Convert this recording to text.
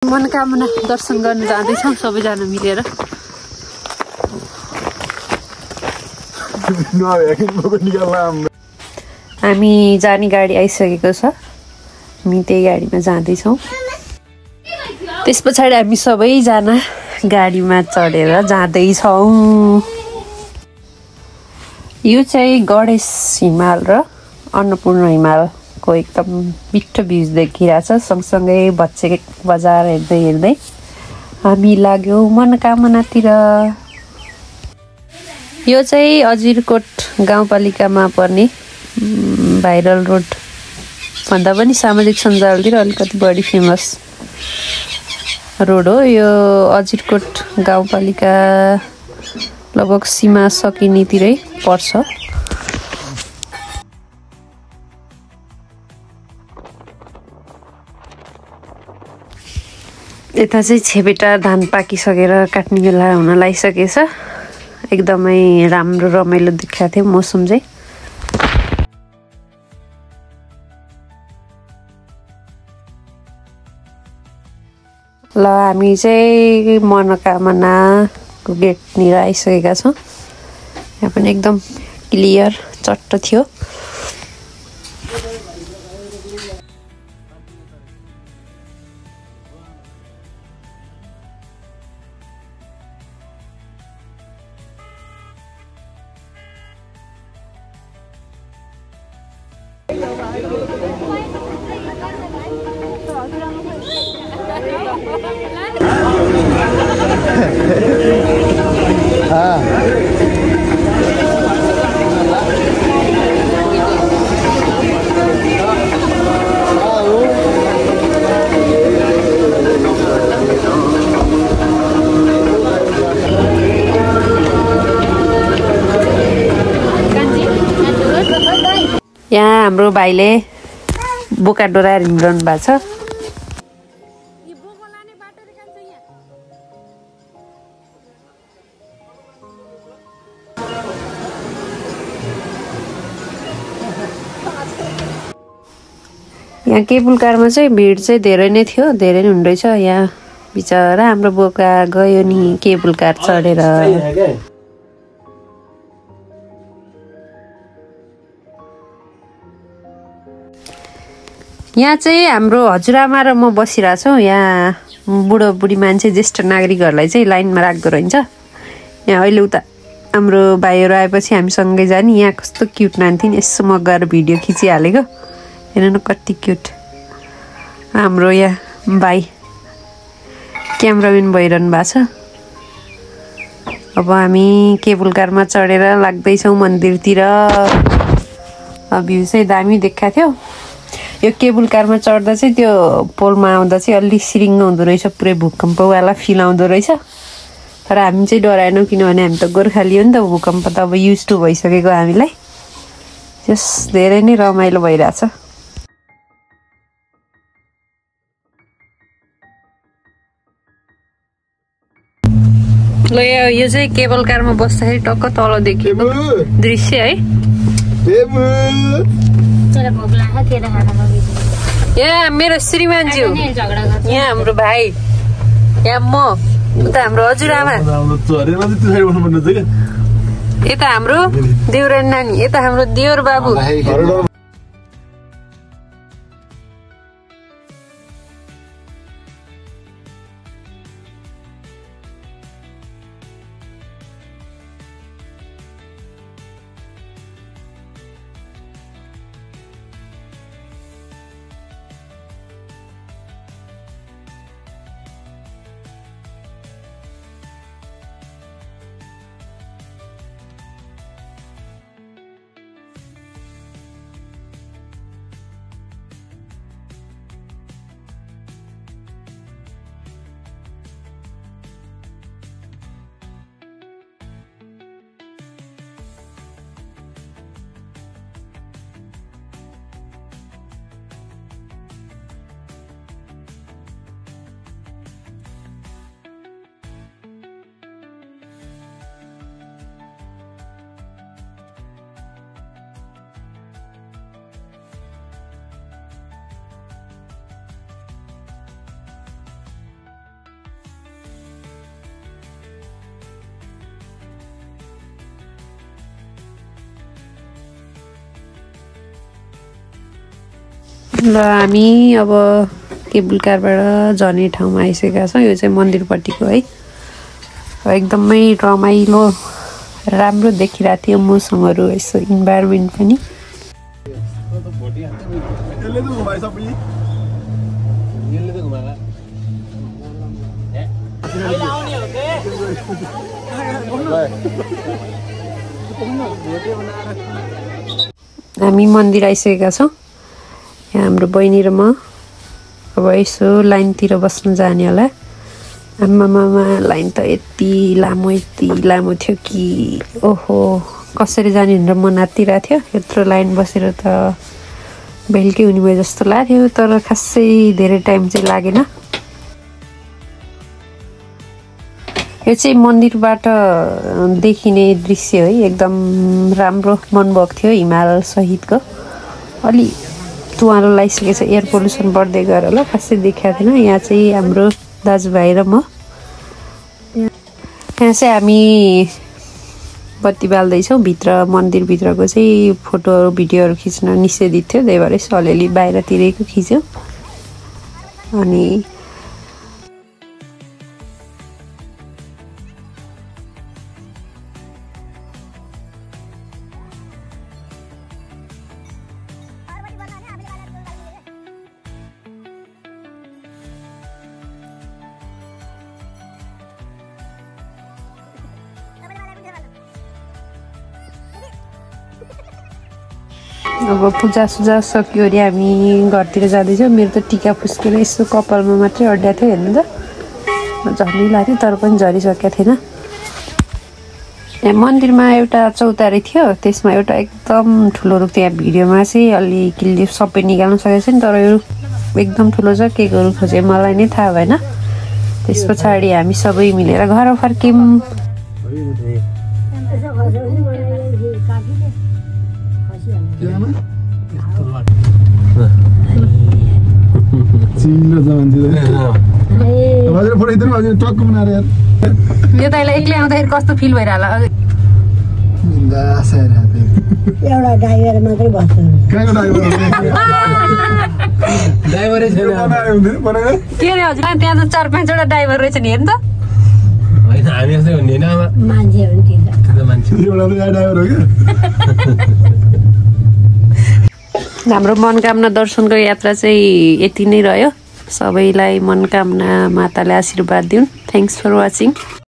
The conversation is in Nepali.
मनोकामना दर्शन गर्न जाँदैछौँ सबैजना मिलेर। हामी जाने गाडी आइसकेको छ, हामी त्यही गाडीमा जाँदैछौँ। त्यस पछाडि हामी सबैजना गाडीमा चढेर जाँदैछौँ। यो चाहिँ गणेश हिमाल र अन्नपूर्ण हिमालको एकदम मिठो भ्यूज देखिरहेछ। सँगसँगै बच्चे बजार हेर्दै हेर्दै हामी लाग्यौँ मनोकामनातिर। यो चाहिँ अजिरकोट गाउँपालिकामा पर्ने भाइरल रोड भन्दा पनि सामाजिक सञ्जालतिर अलिकति बढी फेमस रोड हो। यो अजिरकोट गाउँपालिका लगभग सीमा सकिनेतिरै पर्छ। यता चाहिँ छेपेटा धान पाकिसकेर काट्ने बेला हुन लागिसकेछ। एकदमै राम्रो रमाइलो देखाएको थियो मौसम चाहिँ। ल हामी चाहिँ मनोकामनाको गेटनिर आइसकेका छौँ। यहाँ पनि एकदम क्लियर चट्ट थियो। यहाँ हाम्रो भाइले बोका डोराएर हिँडिरहनु भएको छ। यहाँ केबुल कारमा चाहिँ भिड चाहिँ धेरै नै थियो, धेरै नै हुँदैछ। यहाँ बिचरा हाम्रो बोका गयो नि केबुल कार चढेर। यहाँ चाहिँ हाम्रो हजुरआमा र म बसिरहेछौँ। यहाँ बुढो बुढी मान्छे ज्येष्ठ नागरिकहरूलाई चाहिँ लाइनमा राख्दो रहेछ। यहाँ अहिले उता हाम्रो भाइहरू आएपछि हामीसँगै जाने। यहाँ कस्तो क्युट नान्थिन्, यसो म गएर भिडियो खिचिहालेको। हेर्नु न कति क्युट। हाम्रो यहाँ भाइ क्यामराम्यान भइरहनु भएको छ। अब हामी केबुल कारमा चढेर लाग्दैछौँ मन्दिरतिर। भ्यू चाहिँ दामी देखाएको थियो। यो केबुल कारमा चढ्दा चाहिँ त्यो पोलमा आउँदा चाहिँ अलि सिरिङ्ग हुँदो रहेछ, पुरै भूकम्पवाला फिल आउँदो रहेछ। तर हामी चाहिँ डराएनौँ, किनभने हामी त गोर्खाली हो नि त। भूकम्प त अब युज टु भइसकेको हामीलाई। त्यस धेरै नै रमाइलो भइरहेछ। ल यो चाहिँ केबल कारमा बस्दाखेरि टक्क तल देखिएको दृश्य है। यहाँ मेरो श्रीमानज्यू, यहाँ हाम्रो भाइ, यहाँ म, उता हाम्रो हजुरआमा, यता हाम्रो देउरानी नानी, यता हाम्रो देवर बाबु। ल हामी अब केबुल कारबाट झर्ने ठाउँमा आइसकेका छौँ। यो चाहिँ मन्दिरपट्टिको है। एकदमै रमाइलो राम्रो देखिरहेको थियो मौसमहरू, यसो इन्भाइरोमेन्ट पनि। हामी मन्दिर आइसकेका छौँ। यहाँ हाम्रो बहिनी र म अब यसो लाइनतिर बस्नु जाने होला। आमामामा लाइन त यति लामो थियो कि ओहो कसरी जाने भनेर मन आत्तिरहेको थियो। यत्रो लाइन बसेर त बेलुकै हुने भयो जस्तो लाग्यो, तर खासै धेरै टाइम चाहिँ लागेन। यो चाहिँ मन्दिरबाट देखिने दृश्य है, एकदम राम्रो मनमोहक थियो। हिमाल सहितको अलि धुवालो लागिसकेको छ, एयर पोल्युसन बढ्दै गएर होला, खासै देखाएको थिएन। यहाँ चाहिँ हाम्रो दाजुभाइ र म यहाँ चाहिँ हामी बत्ती बाल्दैछौँ। भित्र मन्दिरभित्रको चाहिँ फोटोहरू भिडियोहरू खिच्न निषेधित थियो, त्यही भएर यसो अलिअलि बाहिरतिरैको खिच्यो। अनि अब पूजासुजा सक्यो अरे हामी घरतिर जाँदैछौँ। मेरो त टिका फुस्केर यसो कपालमा मात्रै अड्डा थियो, हेर्नु त झर्नै लाग्थ्यो, तर पनि झरिसकेको थिएन। यहाँ मन्दिरमा एउटा चौतारी थियो, त्यसमा एउटा एकदम ठुलो रुख थियो। यहाँ भिडियोमा चाहिँ अलि क्लिप सबै निकाल्नु सकेको छैन, तर यो एकदम ठुलो छ। के गरौँ खोजेँ मलाई नै थाहा भएन। त्यस पछाडि हामी सबै मिलेर घर फर्क्यौँ। यो दाइलाई एक्लै आउँदाखेरि कस्तो फिल भइरहला? एउटा ड्राइभर मात्रै बस्छ। के अरे हजुर, त्यहाँ त 4-5वटा ड्राइभर रहेछ नि, हेर्नु त। मान्छे हो नि हाम्रो मनोकामना दर्शनको यात्रा चाहिँ यति नै रह्यो। सबैलाई मनोकामना माताले आशीर्वाद दिउन्। Thanks for watching.